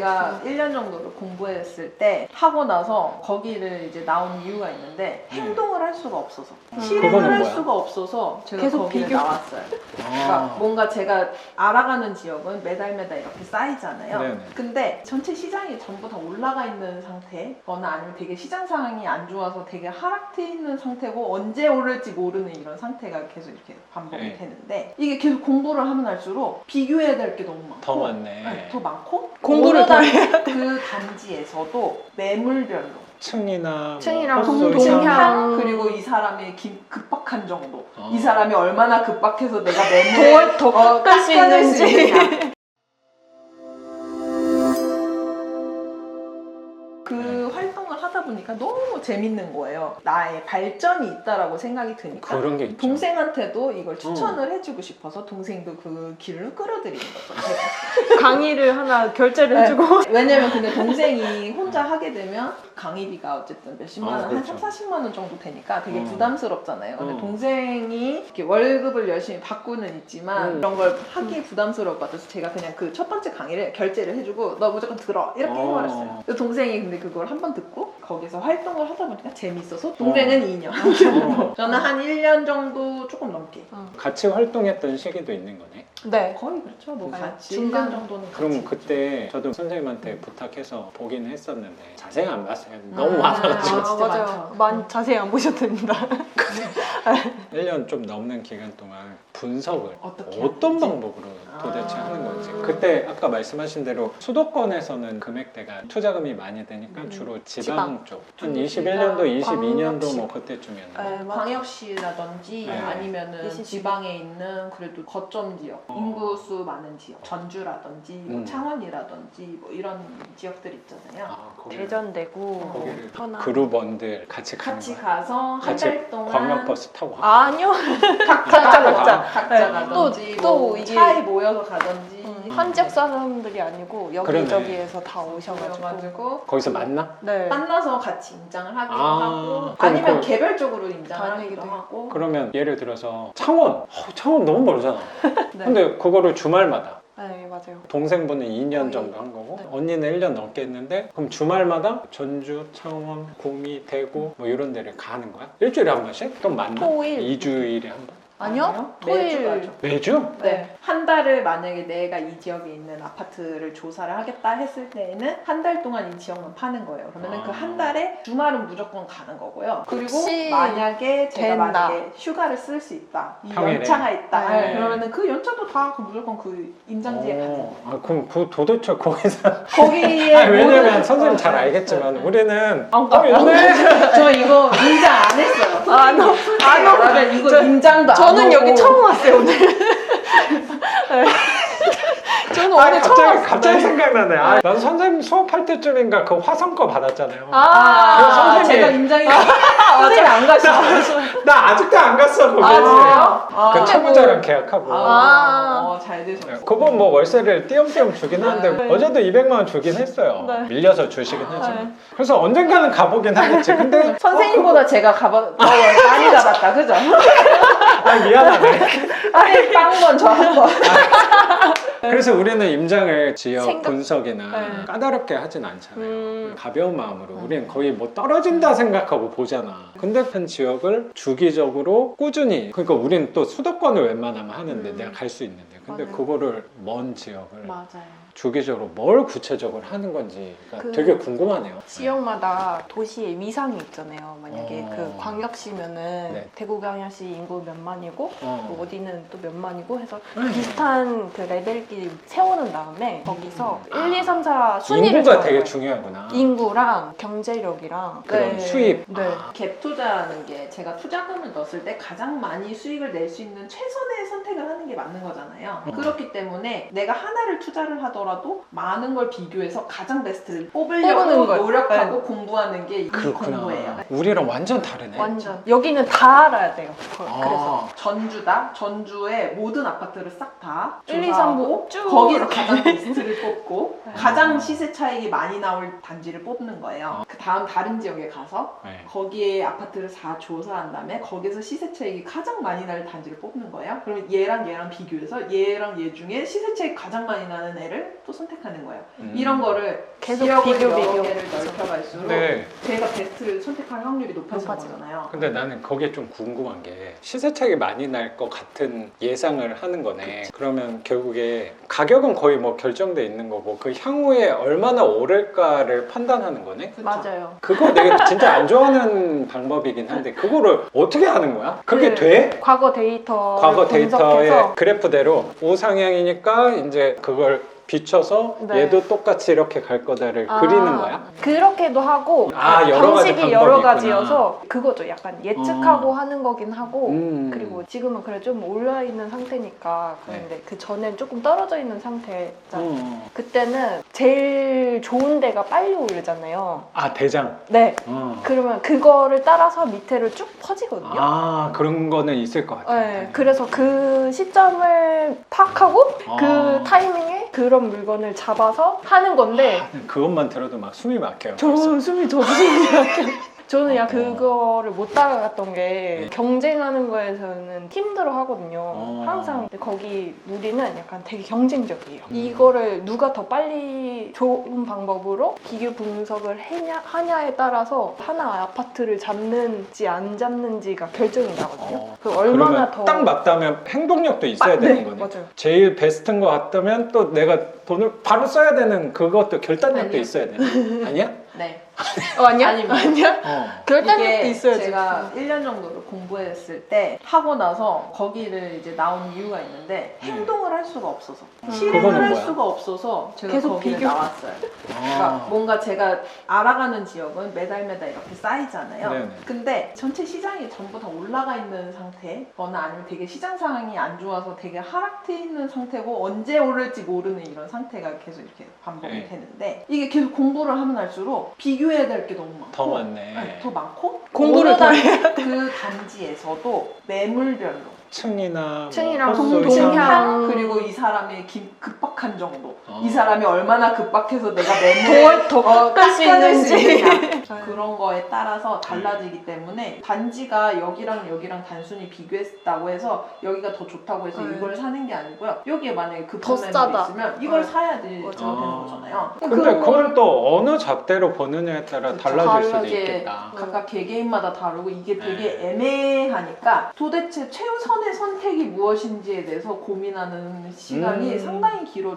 제가 1년 정도를 공부했을 때 하고 나서 거기를 이제 나온 이유가 있는데 행동을 할 수가 없어서 실행을 할 수가 없어서 제가 계속 거기를 나왔어요. 그러니까 뭔가 제가 알아가는 지역은 매달 이렇게 쌓이잖아요. 네네. 근데 전체 시장이 전부 다 올라가 있는 상태거나 아니면 되게 시장 상황이 안 좋아서 되게 하락돼 있는 상태고 언제 오를지 모르는 이런 상태가 계속 이렇게 반복이 네. 되는데 이게 계속 공부를 하면 할수록 비교해야 될 게 너무 많고 더 많네. 네, 더 많고 공부를 더 해야 그 단지에서도 매물별로 층이나 층이랑 뭐 동향. 그리고 이 사람의 급박한 정도 어. 이 사람이 얼마나 급박해서 내가 매물에 더 깎을 수 있는지. 있느냐. 그 활동을 하다 보니까 너무 재밌는 거예요. 나의 발전이 있다라고 생각이 드니까 그런 게 있죠. 동생한테도 이걸 추천을 해주고 싶어서 동생도 그 길을 끌어들이는 거죠. 제가. 강의를 하나 결제를 네. 해주고. 왜냐면 근데 동생이 혼자 하게 되면 강의비가 어쨌든 몇십만 원, 그렇죠. 한 3, 40만 원 정도 되니까 되게 어. 부담스럽잖아요. 근데 어. 동생이 이렇게 월급을 열심히 받고는 있지만 이런 걸 하기 부담스러울 것 같아서 제가 그냥 그 첫 번째 강의를 결제를 해주고 너 무조건 들어 이렇게 해버렸어요. 그래서 동생이 근데 그걸 한 번 듣고 거기서 활동을 하다 보니까 재밌어서 동생은 2년 저는 한 1년 정도 조금 넘게 같이 활동했던 시기도 있는 거네. 네. 거의 그렇죠. 뭐 네, 같이 중간. 1년 정도는 그럼 같이 그때 저도 선생님한테 부탁해서 보긴 했었는데 자세히 안 봤어요. 아, 너무 많아가지고. 아, 진짜 맞아요. 많죠. 자세히 안 보셨답니다. 1년 좀 넘는 기간 동안 분석을 어떻게 어떤 하는지. 방법으로 도대체 아. 하는 건지. 그때 아까 말씀하신 대로 수도권에서는 금액대가 투자금이 많이 되니까 주로 지방 쪽. 한 21년도, 22년도 광역시. 뭐 그때쯤이었나. 네, 맞아요. 광역시라든지 네. 아니면은 20. 지방에 있는 그래도 거점 지역, 어. 인구수 많은 지역, 전주라든지 뭐 음. 창원이라든지 뭐 이런 지역들 있잖아요. 아, 거기 대전되고 거기를 현안. 그룹원들 같이 가는 같이 거야. 가서 한 같이 달 동안 광역버스 타고 아니요. 각자 각자. 각자 네. 가든지 또 뭐 이게- 차에 모여서 가든지 한 지역 사람들이 아니고 그러네. 여기저기에서 다 오셔가지고. 모여가지고 거기서 만나? 네. 만나서 같이 임장을 하기도 아, 하고 그럼 아니면 그- 개별적으로 임장을 다니기도 하기도 하고 그러면 예를 들어서 창원! 창원 너무 멀잖아. 네. 근데 그거를 주말마다 네, 맞아요. 동생분은 2년 거의- 정도 한 거고 네. 언니는 1년 넘게 했는데 그럼 주말마다 전주, 창원, 구미, 대구 뭐 이런 데를 가는 거야? 일주일에 한 번씩? 그럼 만나? 토일. 2주일에 한 번? 아니요? 매주 토일. 가죠. 매주? 네. 한 달을 만약에 내가 이 지역에 있는 아파트를 조사를 하겠다 했을 때에는 한 달 동안 이 지역만 파는 거예요. 그러면은 아. 그 한 달에 주말은 무조건 가는 거고요. 그리고 혹시 만약에 제가 된다. 만약에 휴가를 쓸 수 있다, 이 평일에. 연차가 있다, 네. 그러면은 그 연차도 다 무조건 그 임장지에 가는 거예요. 아, 그럼 그 도대체 거기서 거기에 아니, 왜냐면 모든- 선생님 잘 네. 알겠지만 우리는 아, 있네. 저 이거 임장 안 했어요. 아, 너- 안 하고 이거 임장도 안 저는 하고. 여기 처음 왔어요, 오늘. 네. 저는 아, 오늘 처음 왔어요. 갑자기 생각나네. 아, 난 선생님 수업할 때쯤인가 그 화성 거 받았잖아요. 아, 선생님. 제가 임장이 선생님 안 가시죠? 나 아직도 안 갔어 거기. 진짜요? 아, 그 참고자랑 계약하고. 잘 되셨어요. 그건 뭐 월세를 띄엄띄엄 주긴 하는데 네. 어제도 200만 원 주긴 했어요. 네. 밀려서 주시긴 하지만. 네. 그래서 언젠가는 가보긴 하겠지. 근데 선생님보다 제가 많이 가봤다, 그죠? 아, 미안하네. 선생님 빵건 저 한 번. 그래서 우리는 임장을 지역 생각- 분석이나 네. 까다롭게 하진 않잖아요. 가벼운 마음으로 우리는 거의 뭐 떨어진다 생각하고 보잖아. 근데 한 지역을 주기적으로 꾸준히, 그러니까 우리는 또 수도권을 웬만하면 하는데 내가 갈 수 있는데 근데 맞아요. 그거를 먼 지역을 맞아요. 주기적으로 뭘 구체적으로 하는 건지가 그 되게 궁금하네요. 지역마다 도시의 위상이 있잖아요. 만약에 어. 그 광역시면은 네. 대구광역시 인구 몇만이고 뭐 어. 어디는 또 몇만이고 해서 비슷한 그 레벨끼리 세우는 다음에 거기서 1, 2, 3, 4 순위를 인구가 정하는 되게 거예요. 중요하구나. 인구랑 경제력이랑 그런 수입. 네. 아. 갭 투자라는 게 제가 투자금을 넣었을 때 가장 많이 수익을 낼 수 있는 최선의 선택을 하는 게 맞는 거잖아요. 그렇기 때문에 내가 하나를 투자를 하더라도 많은 걸 비교해서 가장 베스트를 뽑으려고 뽑는 거예요. 노력하고 공부하는 게 이 그렇구나. 공부예요. 우리랑 완전 다르네. 완전 여기는 다 알아야 돼요. 아. 그래서 전주다. 전주의 모든 아파트를 싹 다 1, 2, 3 조사하고 쭉 거기서 가장 베스트를 뽑고 네. 가장 시세 차익이 많이 나올 단지를 뽑는 거예요. 그 다음 다른 지역에 가서 네. 거기에 아파트를 다 조사한 다음에 거기서 시세 차익이 가장 많이 날 단지를 뽑는 거예요. 그러면 얘랑 얘랑 비교해서 얘랑 얘 중에 시세 차익 가장 많이 나는 애를 또 선택하는 거예요. 음. 이런 거를 계속 지역을 비교, 여러 비교. 개를 넓혀갈수록 네. 제가 베스트를 선택할 확률이 높아지는 높아지죠. 거잖아요. 근데 나는 거기에 좀 궁금한 게 시세 차익이 많이 날 것 같은 예상을 하는 거네. 그러면 결국에 가격은 거의 뭐 결정돼 있는 거고 그 향후에 얼마나 오를까를 판단하는 거네. 그쵸? 맞아요. 그거 내가 진짜 안 좋아하는 방법이긴 한데 그거를 어떻게 하는 거야? 그게 그 돼? 과거 데이터 과거 데이터의 분석해서 그래프대로 우상향이니까 이제 그걸 비춰서 네. 얘도 똑같이 이렇게 갈 거다를 그리는 거야? 그렇게도 하고 아, 여러 가지 방식이 방법이 여러 있구나. 가지여서 그거죠. 약간 예측하고 하는 거긴 하고 그리고 지금은 그래 좀 올라 있는 상태니까 그런데 그 전엔 조금 떨어져 있는 상태잖아요. 그때는 제일 좋은 데가 빨리 오르잖아요. 아 대장. 네. 어. 그러면 그거를 따라서 밑으로 쭉 퍼지거든요. 아 그런 거는 있을 것 같아. 네, 그래서 그 시점을 파악하고 그 아. 타이밍에 그런 물건을 잡아서 하는 건데 그것만 들어도 막 숨이 막혀요. 저는 숨이 저도 숨이 막혀요. 저는 약간 그거를 못 따라갔던 게 경쟁하는 거에서는 힘들어 하거든요. 항상 근데 거기 우리는 약간 되게 경쟁적이에요. 이거를 누가 더 빨리 좋은 방법으로 비교 분석을 하냐에 따라서 하나 아파트를 잡는지 안 잡는지가 결정이 나거든요. 그 얼마나 그러면 더 딱 맞다면 행동력도 있어야 되는 네, 거네. 맞아요. 제일 베스트인 것 같다면 또 내가 돈을 바로 써야 되는 그것도 결단력도 아니요. 있어야 되네. 아니야? 네. 아니야? 아닙니다. 아니야? 결단력도 이게 있어야지. 제가 1년 정도를 공부했을 때 하고 나서 거기를 이제 나온 이유가 있는데 행동을 할 수가 없어서 실행을 그거는 할 뭐야? 수가 없어서 제가 계속 거기를 비교. 나왔어요. 그러니까 뭔가 제가 알아가는 지역은 매달 이렇게 쌓이잖아요. 네네. 근데 전체 시장이 전부 다 올라가 있는 상태거나 아니면 되게 시장 상황이 안 좋아서 되게 하락돼 있는 상태고 언제 오를지 모르는 이런 상태가 계속 이렇게 반복이 네. 되는데 이게 계속 공부를 하면 할수록 비교해야 될 게 너무 많고 더 많네. 네, 더 많고 공부를 어느 더 그 단지에서도 매물별로 층이나 층이랑 호수, 동향. 동향 그리고 이 사람의 급박한 정도 어. 이 사람이 얼마나 급박해서 내가 매물을 더 깎을 수 깎아낼 수 있는지. 있느냐 그런 거에 따라서 달라지기 때문에 단지가 여기랑 여기랑 단순히 비교했다고 해서 여기가 더 좋다고 해서 네. 이걸 사는 게 아니고요 여기에 만약에 더 급한 매물이 싸다. 있으면 이걸 네. 사야 되는 맞아. 거잖아요 근데 그런 그걸 또 어느 잣대로 보느냐에 따라 그쵸. 달라질 수도 이게 있겠다. 각각 개개인마다 다르고 이게 되게 네. 애매하니까 도대체 최우선의 선택이 무엇인지에 대해서 고민하는 시간이 상당히 길어지고